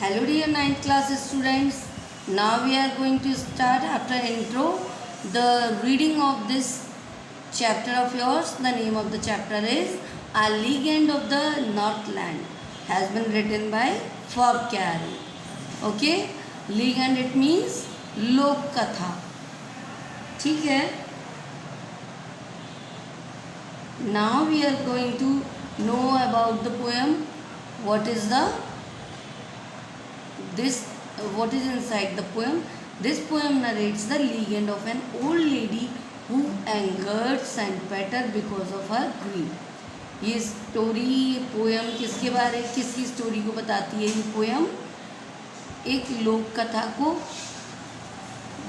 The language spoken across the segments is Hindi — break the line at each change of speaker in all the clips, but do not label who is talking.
Hello dear 9th class students. Now we are going to start after intro the reading of this chapter of yours. The name of the chapter is A Legend of the Northland. Has been written by Fob Carey. Okay, legend it means लोक कथा. ठीक है. Now we are going to know about the poem. What is inside the poem? This poem narrates the legend of an old lady who angered Saint Peter because of her greed. ये पोयम किसकी स्टोरी को बताती है? ये पोयम एक लोक कथा को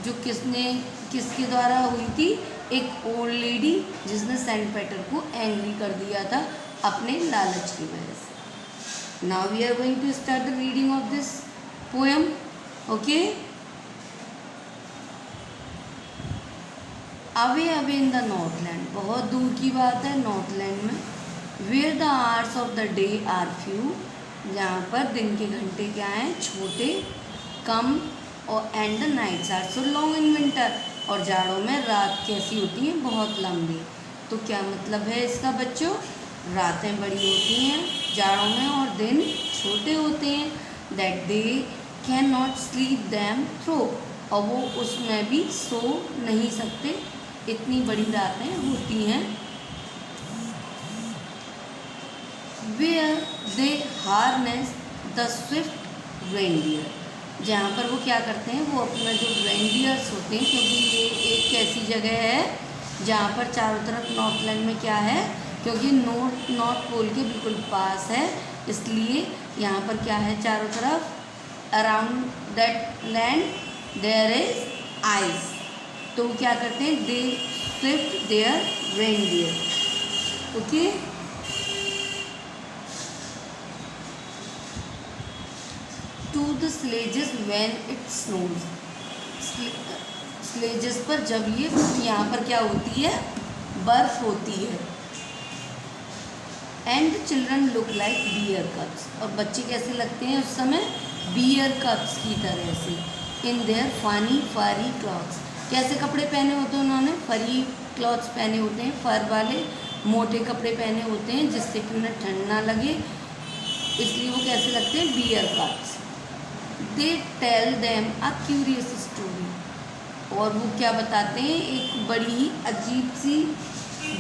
जो किसके द्वारा हुई थी? एक ओल्ड लेडी जिसने सेंट पीटर को एंग्री कर दिया था अपने लालच की वजह से. Now we are going to start the reading of this poem. Okay. Away in the Northland, बहुत दूर की बात है नॉर्थलैंड में. Where the hours of the day are few, जहाँ पर दिन के घंटे क्या हैं? छोटे, कम. और and the nights are so long in winter, और जाड़ों में रात कैसी होती हैं? बहुत लंबी. तो क्या मतलब है इसका बच्चों? रातें बड़ी होती हैं जाड़ों में और दिन छोटे होते हैं. That they can not sleep them through, और वो उसमें भी सो नहीं सकते, इतनी बड़ी रातें होती हैं. Where they harness the swift reindeer, जहाँ पर वो क्या करते हैं? वो अपना जो रेनडियर्स होते हैं, क्योंकि ये एक ऐसी जगह है जहाँ पर चारों तरफ नॉर्थलैंड में क्या है, क्योंकि नॉर्थ पोल के बिल्कुल पास है, इसलिए यहाँ पर क्या है? चारों तरफ around that land there is ice. तो वो क्या करते हैं? They swift their reindeer. Okay. To the sledges when it snows, sledges पर जब ये यहाँ पर क्या होती है? बर्फ होती है. And children look like bear cubs, और बच्चे कैसे लगते हैं उस समय? बियर कप्स की तरह से. इन देयर फनी फरी क्लॉथ्स, कैसे कपड़े पहने होते हैं उन्होंने? फरी क्लॉथ्स पहने होते हैं, फर वाले मोटे कपड़े पहने होते हैं जिससे कि उन्हें ठंड ना लगे, इसलिए वो कैसे लगते हैं? Bear cubs. They tell them a curious story, और वो क्या बताते हैं? एक बड़ी ही अजीब सी,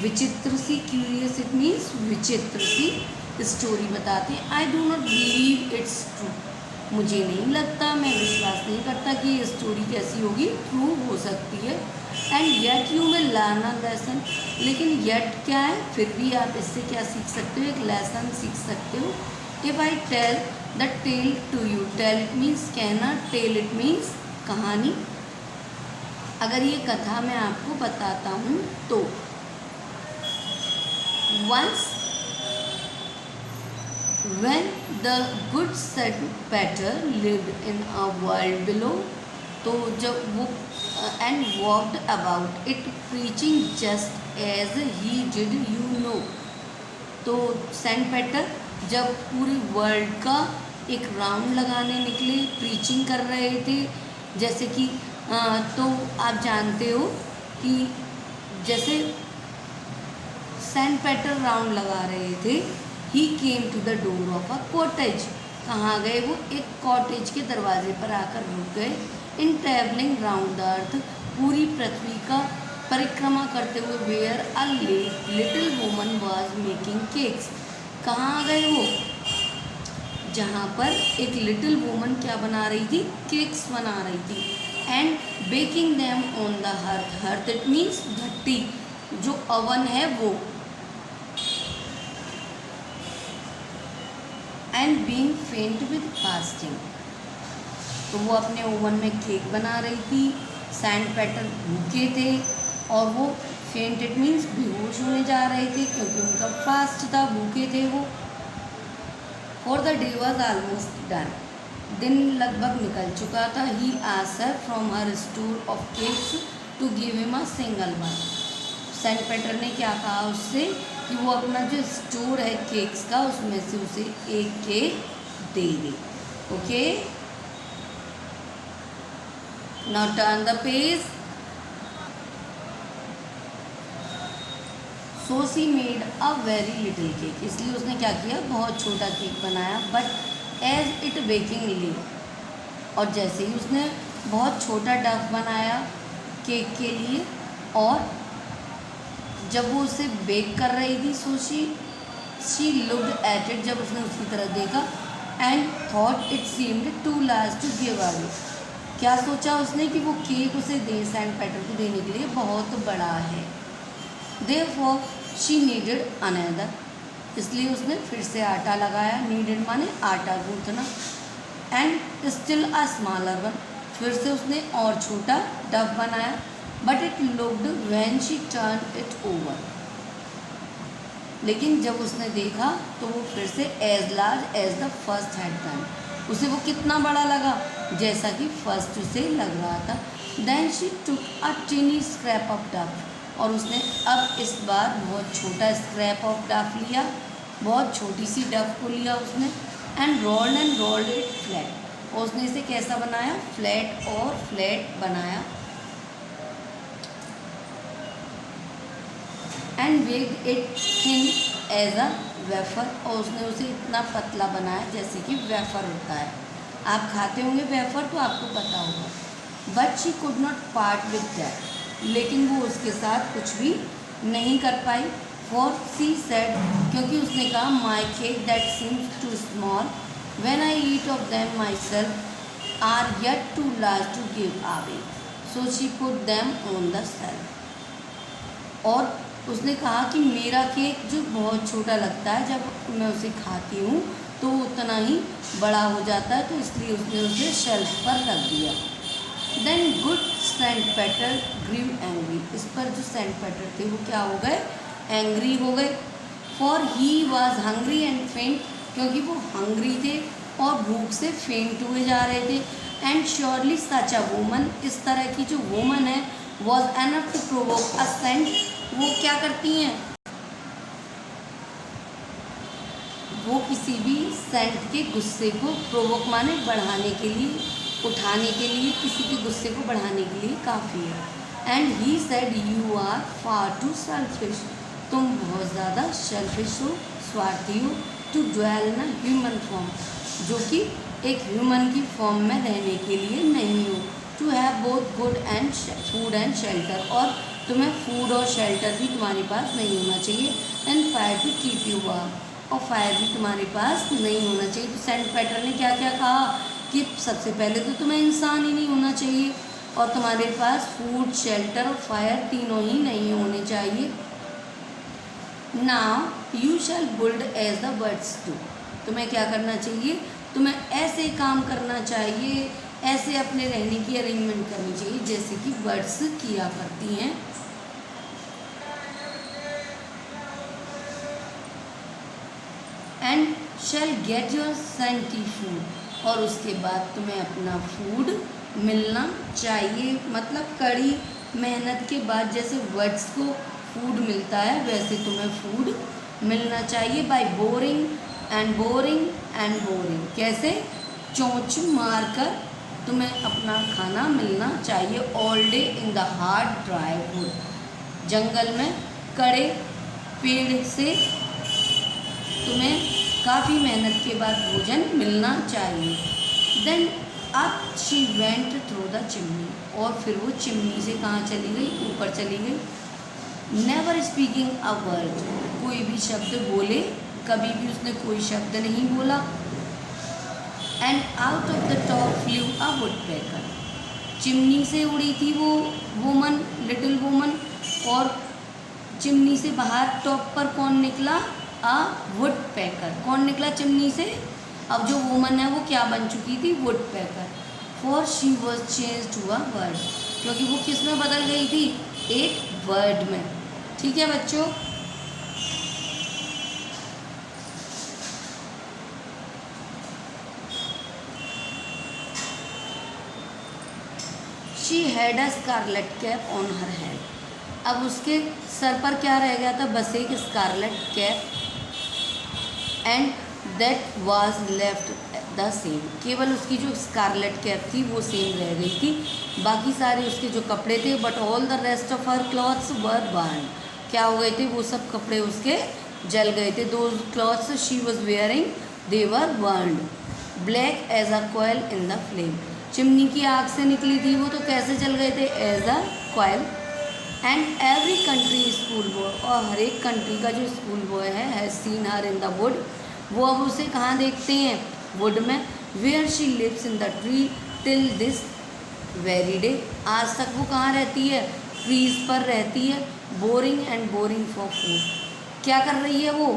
विचित्र सी, क्यूरियस इट मीन्स विचित्र सी स्टोरी बताते हैं. I do not believe it's true, मुझे नहीं लगता, मैं विश्वास नहीं करता कि ये स्टोरी कैसी होगी, ट्रू हो सकती है. And yet you will learn a lesson, लेकिन येट क्या है? फिर भी आप इससे क्या सीख सकते हो? एक लेसन सीख सकते हो. If I tell the tale to you, tell it means कहना, टेल इट मीन्स कहानी. अगर ये कथा मैं आपको बताता हूँ तो once when the good Saint Peter lived in a world below, तो जब वो and walked about it preaching just as he did, you know. तो सेंट पीटर जब पूरे वर्ल्ड का एक राउंड लगाने निकले, प्रीचिंग कर रहे थे, जैसे कि तो आप जानते हो कि जैसे सेंट पीटर राउंड लगा रहे थे, he came to the door of a cottage. कहाँ गए वो? एक कॉटेज के दरवाजे पर आकर रुक गए. In travelling round the earth, पूरी पृथ्वी का परिक्रमा करते हुए. Where a little woman was making cakes, कहाँ गए वो? जहाँ पर एक लिटिल वुमन क्या बना रही थी? केक्स बना रही थी. And baking them on the hearth, hearth it means भट्टी, जो अवन है वो. And being faint with fasting, तो वो अपने ओवन में केक बना रही थी. सेंट पीटर भूखे थे और वो फेंट इट मीन्स बेहोश होने जा रहे थे, क्योंकि उनका फास्ट था, भूखे थे वो. For the day was almost done, दिन लगभग निकल चुका था. He asked her from her store of cakes to give him a single one. Saint Peter ने क्या कहा उससे कि वो अपना जो स्टोर है केक्स का, उसमें से उसे एक cake they they. Okay, now turn the page. So she made a very little cake, इसलिए उसने क्या किया, बहुत छोटा केक बनाया। बट एज इट बेकिंग ले, और जैसे ही उसने बहुत छोटा डफ बनाया केक के लिए, और जब वो उसे बेक कर रही थी, so she looked at it, जब उसने उसकी तरफ देखा, and thought it seemed too large to give away, क्या सोचा उसने कि वो केक उसे दे, सैंड पेटर को देने के लिए बहुत बड़ा है। देयरफॉर शी नीडेड अनदर, इसलिए उसने फिर से आटा लगाया। नीडेड माने आटा गूंथना। And still a smaller one, फिर से उसने और छोटा डफ बनाया। But it looked when she turn it over, लेकिन जब उसने देखा तो वो फिर से as large as the first had done, उसे वो कितना बड़ा लगा जैसा कि फर्स्ट उसे लग रहा था। Then she took a tiny scrap of dough, और उसने अब इस बार बहुत छोटा स्क्रैप ऑफ डफ लिया, बहुत छोटी सी डफ को लिया उसने। एंड रोल्ड इट फ्लैट, और उसने इसे कैसा बनाया, फ्लैट और फ्लैट बनाया। And baked it thin as a wafer, और उसने उसे इतना पतला बनाया जैसे कि वेफर होता है। आप खाते होंगे वेफर तो आपको पता होगा। But she could not part with that, लेकिन वो उसके साथ कुछ भी नहीं कर पाई। फॉर सी सेड, क्योंकि उसने कहा, my cake that seems too small when I eat of them myself are yet too large to give away, so she put them on the shelf. और उसने कहा कि मेरा केक जो बहुत छोटा लगता है, जब मैं उसे खाती हूँ तो उतना ही बड़ा हो जाता है, तो इसलिए उसने उसे शेल्फ पर रख दिया। देन गुड सेंट पेटर ग्रीव एंग्री, इस पर जो सेंट पेटर थे वो क्या हो गए, एंग्री हो गए। For he was hungry and फेंट, क्योंकि वो हंग्री थे और भूख से फेंट हुए जा रहे थे। And surely such a woman, इस तरह की जो वूमन है, was enough to provoke a saint, वो क्या करती हैं, वो किसी भी सेंट के गुस्से को, प्रोवोक माने बढ़ाने के लिए, उठाने के लिए, किसी के गुस्से को बढ़ाने के लिए काफ़ी है। And he said you are far too selfish, तुम बहुत ज़्यादा सेल्फिश हो, स्वार्थी हो, to dwell in a human form, जो कि एक ह्यूमन की फॉर्म में रहने के लिए नहीं हो। To have both good and food and shelter, और तुम्हें फूड और शेल्टर भी तुम्हारे पास नहीं होना चाहिए। And fire to keep you warm, और फायर भी तुम्हारे पास नहीं होना चाहिए। तो सेंट पेटर ने क्या क्या कहा कि सबसे पहले तो तुम्हें इंसान ही नहीं होना चाहिए, और तुम्हारे पास फूड, शेल्टर और फायर तीनों ही नहीं होने चाहिए। Now you shall build as the birds do, तुम्हें क्या करना चाहिए, तुम्हें ऐसे काम करना चाहिए, ऐसे अपने रहने की अरेंजमेंट करनी चाहिए जैसे कि बर्ड्स किया करती हैं। And shall get your scanty food, और उसके बाद तुम्हें अपना फूड मिलना चाहिए, मतलब कड़ी मेहनत के बाद जैसे बर्ड्स को फूड मिलता है वैसे तुम्हें फूड मिलना चाहिए। By boring and boring and boring, कैसे, चोंच मारकर तुम्हें अपना खाना मिलना चाहिए। All day in the hard dry wood, जंगल में कड़े पेड़ से तुम्हें काफ़ी मेहनत के बाद भोजन मिलना चाहिए। Then up she went through the chimney, और फिर वो चिमनी से कहाँ चली गई, ऊपर चली गई। नेवर स्पीकिंग अ वर्ड, कोई भी शब्द बोले, कभी भी उसने कोई शब्द नहीं बोला। And out of the top flu a woodpecker, chimney से उड़ी थी वो वुमन, लिटिल वुमन, और चिमनी से बाहर टॉप पर कौन निकला, अ वुडपेकर, कौन निकला चिमनी से, अब जो वुमन है वो क्या बन चुकी थी, woodpecker. For she was change to a bird, क्योंकि वो किस में बदल गई थी, एक बर्ड में। ठीक है बच्चों, she had a scarlet cap on her head, अब उसके सर पर क्या रह गया था, बस एक scarlet cap. And that was left the same, केवल उसकी जो स्कारलेट कैप थी वो सेम रह गई थी, बाकी सारे उसके जो कपड़े थे, but all the rest of her clothes were burn, क्या हो गए थे, वो सब कपड़े उसके जल गए थे। The clothes she was wearing they were burned black as a coal in the flame, chimney की आग से निकली थी वो, तो कैसे जल गए थे, as a coal. And every country school boy, और हर एक कंट्री का जो स्कूल बॉय है, has seen her in the wood, वो अब उसे कहाँ देखते हैं, वुड में। Where she lives in the tree till this very day, आज तक वो कहाँ रहती है, ट्रीज पर रहती है। Boring and boring for food, क्या कर रही है वो,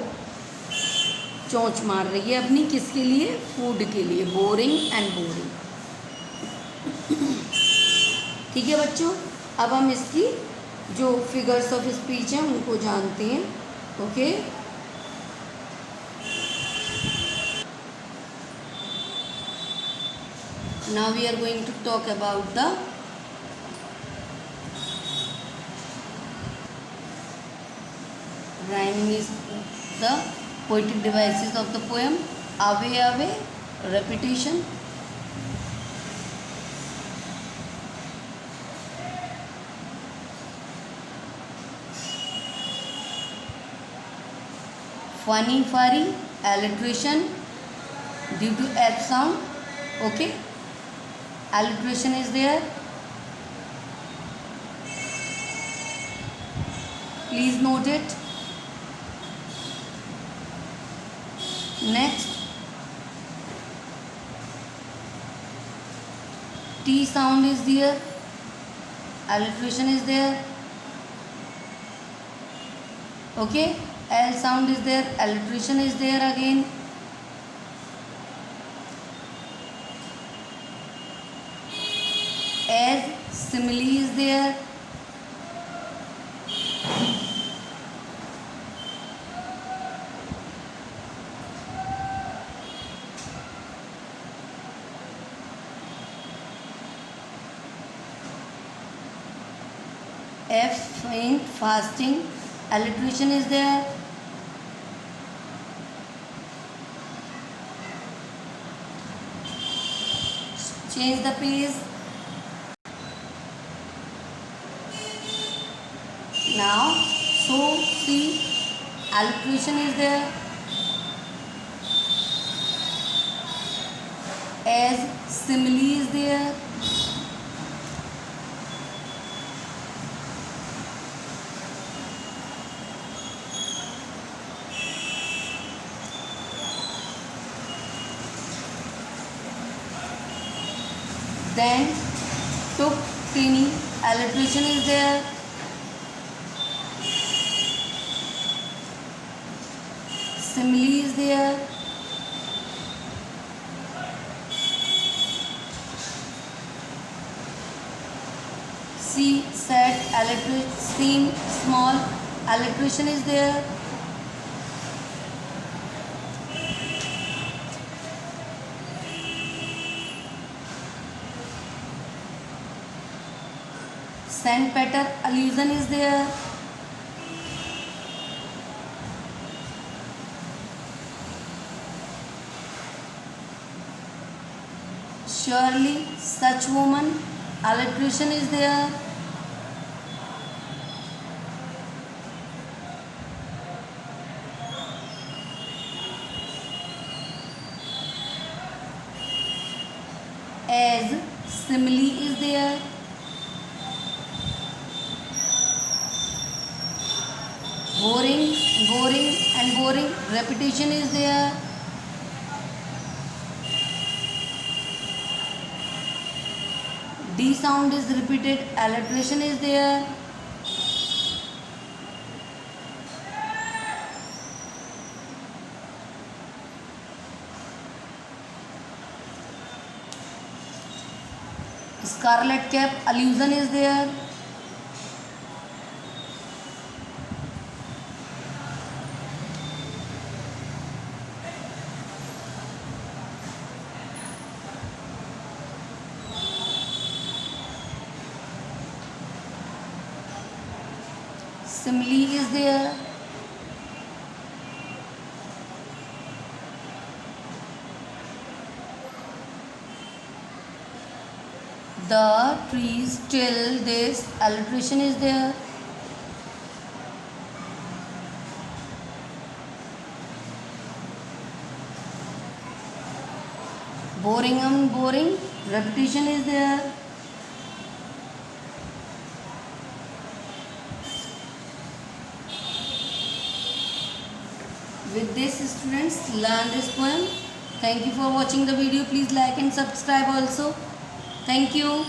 चोंच मार रही है अपनी, किसके लिए, फूड के लिए, बोरिंग एंड बोरिंग। ठीक है बच्चों, अब हम इसकी जो फिगर्स ऑफ स्पीच हैं उनको जानते हैं। Okay, now we are going to talk about the rhyming is the poetic devices of the poem, away, repetition, funny, alliteration due to F sound. Okay, alliteration is there, please note it. Next, T sound is there, alliteration is there. Okay, L sound is there, alliteration is there again. As, simile is there. F, faint, fasting, alliteration is there. Change the page. Now, so, see, alliteration is there. As, simile is there. Then, took, tinny, alliteration is there. Simile is there. See, set, alliteration, seem, small, alliteration is there. Sandpaper, allusion is there. Surely, such woman, alliteration is there. As, simile is there. Boring and boring, repetition is there. D sound is repeated, alliteration is there. Scarlet cap, allusion is there. Simile is there. the trees. Till this alliteration is there. Boring and boring, repetition is there. With this, students learn this poem. Thank you for watching the video. Please like and subscribe also. Thank you.